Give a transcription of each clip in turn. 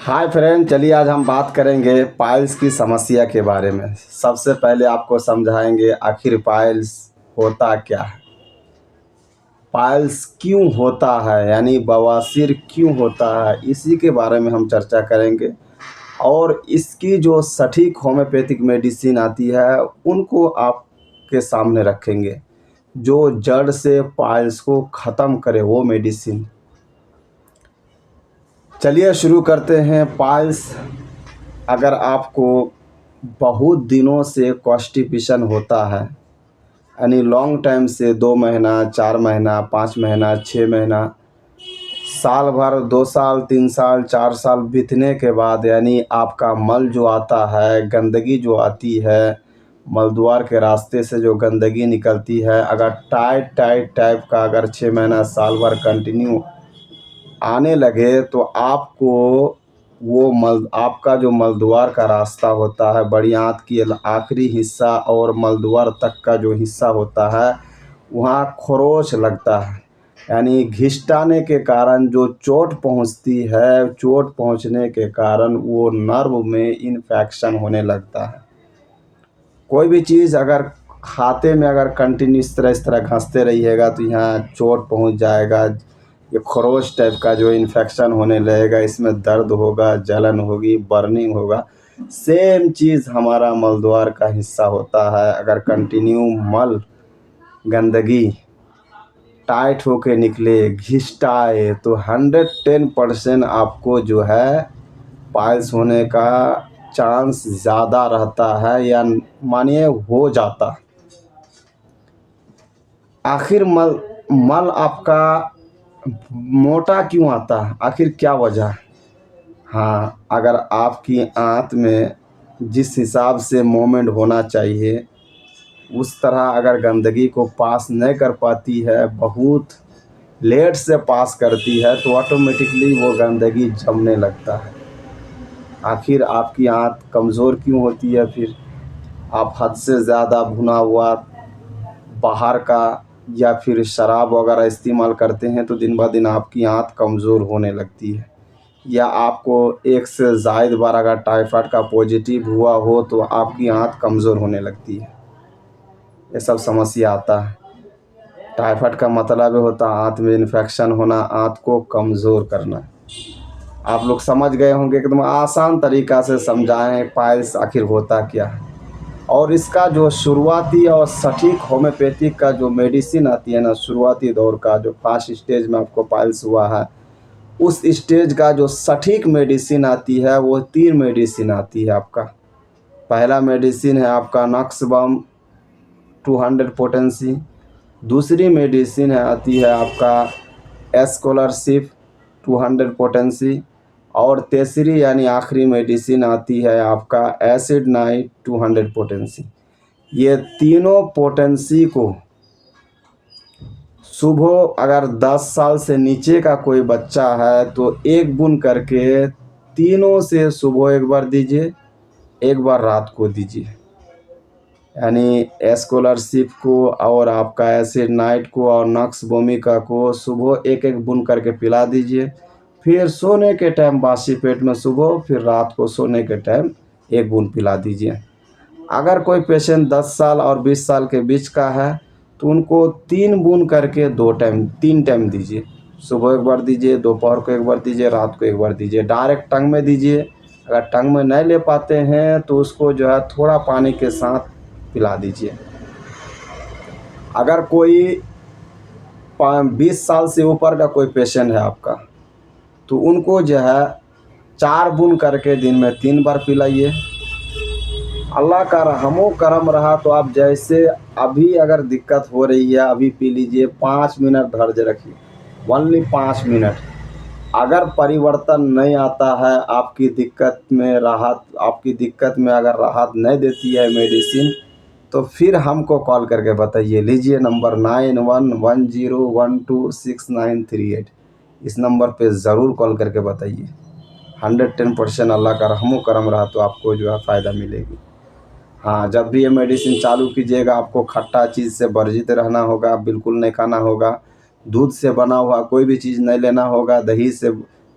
Hi friend, चलिए आज हम बात करेंगे पाइल्स की समस्या के बारे में। सबसे पहले आपको समझाएंगे आखिर पाइल्स होता क्या है, पाइल्स क्यों होता है, यानी बवासीर क्यों होता है, इसी के बारे में हम चर्चा करेंगे। और इसकी जो सटीक होम्योपैथिक मेडिसिन आती है उनको आपके सामने रखेंगे, जो जड़ से पाइल्स को ख़त्म करे वो मेडिसिन। चलिए शुरू करते हैं। पाइल्स, अगर आपको बहुत दिनों से कॉन्स्टिपेशन होता है, यानी लॉन्ग टाइम से 2 महीना, 4 महीना, 5 महीना, 6 महीना, साल भर, 2 साल, 3 साल, 4 साल बीतने के बाद, यानी आपका मल जो आता है, गंदगी जो आती है, मलद्वार के रास्ते से जो गंदगी निकलती है, अगर टाइट टाइप का अगर 6 महीना, साल भर कंटिन्यू आने लगे तो आपको वो आपका जो मलद्वार का रास्ता होता है, बड़ी आंत की आखिरी हिस्सा और मलद्वार तक का जो हिस्सा होता है, वहाँ खरोंच लगता है। यानी घिसटाने के कारण जो चोट पहुँचती है, चोट पहुँचने के कारण वो नर्व में इन्फेक्शन होने लगता है। कोई भी चीज़ अगर खाते में अगर कंटिन्यू इस तरह घंसते रहिएगा तो यहाँ चोट पहुँच जाएगा। ये खरोच टाइप का जो इन्फेक्शन होने लगेगा, इसमें दर्द होगा, जलन होगी, बर्निंग होगा। सेम चीज़ हमारा मलद्वार का हिस्सा होता है। अगर कंटिन्यू मल गंदगी टाइट होके निकले, घिसटाए, तो 110% आपको जो है पाइल्स होने का चांस ज़्यादा रहता है, या मानिए हो जाता। आखिर मल आपका मोटा क्यों आता है, आखिर क्या वजह है? हाँ, अगर आपकी आंत में जिस हिसाब से मूवमेंट होना चाहिए उस तरह अगर गंदगी को पास नहीं कर पाती है, बहुत लेट से पास करती है, तो ऑटोमेटिकली वो गंदगी जमने लगता है। आखिर आपकी आंत कमज़ोर क्यों होती है? फिर आप हद से ज़्यादा भुना हुआ बाहर का या फिर शराब वगैरह इस्तेमाल करते हैं तो दिन ब दिन आपकी आंत कमज़ोर होने लगती है। या आपको एक से ज़ायद बार अगर टाइफाइड का पॉजिटिव हुआ हो तो आपकी आंत कमज़ोर होने लगती है। ये सब समस्या आता है। टाइफाइड का मतलब होता है आंत में इन्फेक्शन होना, आंत को कमज़ोर करना। आप लोग समझ गए होंगे, एकदम आसान तरीक़ा से समझाएं पाइल्स आखिर होता क्या है। और इसका जो शुरुआती और सटीक होम्योपैथिक का जो मेडिसिन आती है ना, शुरुआती दौर का जो फर्स्ट स्टेज में आपको पाइल्स हुआ है, उस स्टेज का जो सटीक मेडिसिन आती है वो 3 मेडिसिन आती है आपका। पहला मेडिसिन है आपका नक्सबम 200 पोटेंसी। दूसरी मेडिसिन आती है आपका एस्कोलरशिप 200 पोटेंसी। और तीसरी यानी आखिरी मेडिसिन आती है आपका एसिड नाइट 200 पोटेंसी। ये तीनों पोटेंसी को सुबह, अगर 10 साल से नीचे का कोई बच्चा है तो एक बूंद करके तीनों से सुबह एक बार दीजिए, एक बार रात को दीजिए। यानी एस्कोलरशिप को और आपका एसिड नाइट को और नक्स भूमिका को सुबह एक एक बूंद करके पिला दीजिए। फिर सोने के टाइम बासी पेट में सुबह, फिर रात को सोने के टाइम एक बूंद पिला दीजिए। अगर कोई पेशेंट 10 साल और 20 साल के बीच का है तो उनको 3 बूंद करके 3 टाइम दीजिए। सुबह एक बार दीजिए, दोपहर को एक बार दीजिए, रात को एक बार दीजिए। डायरेक्ट टंग में दीजिए। अगर टंग में नहीं ले पाते हैं तो उसको जो है थोड़ा पानी के साथ पिला दीजिए। अगर कोई 20 साल से ऊपर का कोई पेशेंट है आपका, तो उनको जो है 4 बूंद करके दिन में 3 बार पिलाइए। अल्लाह का रहमो करम रहा तो आप जैसे अभी अगर दिक्कत हो रही है अभी पी लीजिए। 5 मिनट धैर्य रखिए, ओनली 5 मिनट। अगर परिवर्तन नहीं आता है, आपकी दिक्कत में अगर राहत नहीं देती है मेडिसिन, तो फिर हमको कॉल करके बताइए। लीजिए नंबर 9110126938। इस नंबर पे ज़रूर कॉल करके बताइए। 110% अल्लाह का रहमो करम रहा तो आपको जो है फ़ायदा मिलेगी। हाँ, जब भी ये मेडिसिन चालू कीजिएगा आपको खट्टा चीज़ से वर्जित रहना होगा, बिल्कुल नहीं खाना होगा। दूध से बना हुआ कोई भी चीज़ नहीं लेना होगा, दही से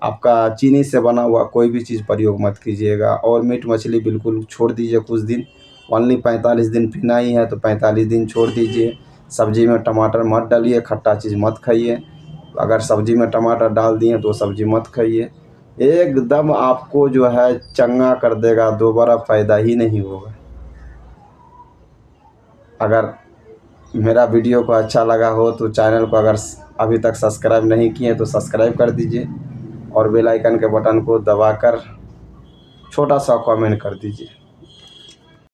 आपका चीनी से बना हुआ कोई भी चीज़ प्रयोग मत कीजिएगा। और मीट मछली बिल्कुल छोड़ दीजिए कुछ दिन, ओनली 45 दिन पीना ही है तो 45 दिन छोड़ दीजिए। सब्ज़ी में टमाटर मत डालिए, खट्टा चीज़ मत खाइए। अगर सब्ज़ी में टमाटर डाल दिए तो सब्ज़ी मत खाइए। एकदम आपको जो है चंगा कर देगा, दोबारा फ़ायदा ही नहीं होगा। अगर मेरा वीडियो को अच्छा लगा हो तो चैनल को अगर अभी तक सब्सक्राइब नहीं किए तो सब्सक्राइब कर दीजिए और बेल आइकन के बटन को दबाकर छोटा सा कमेंट कर दीजिए।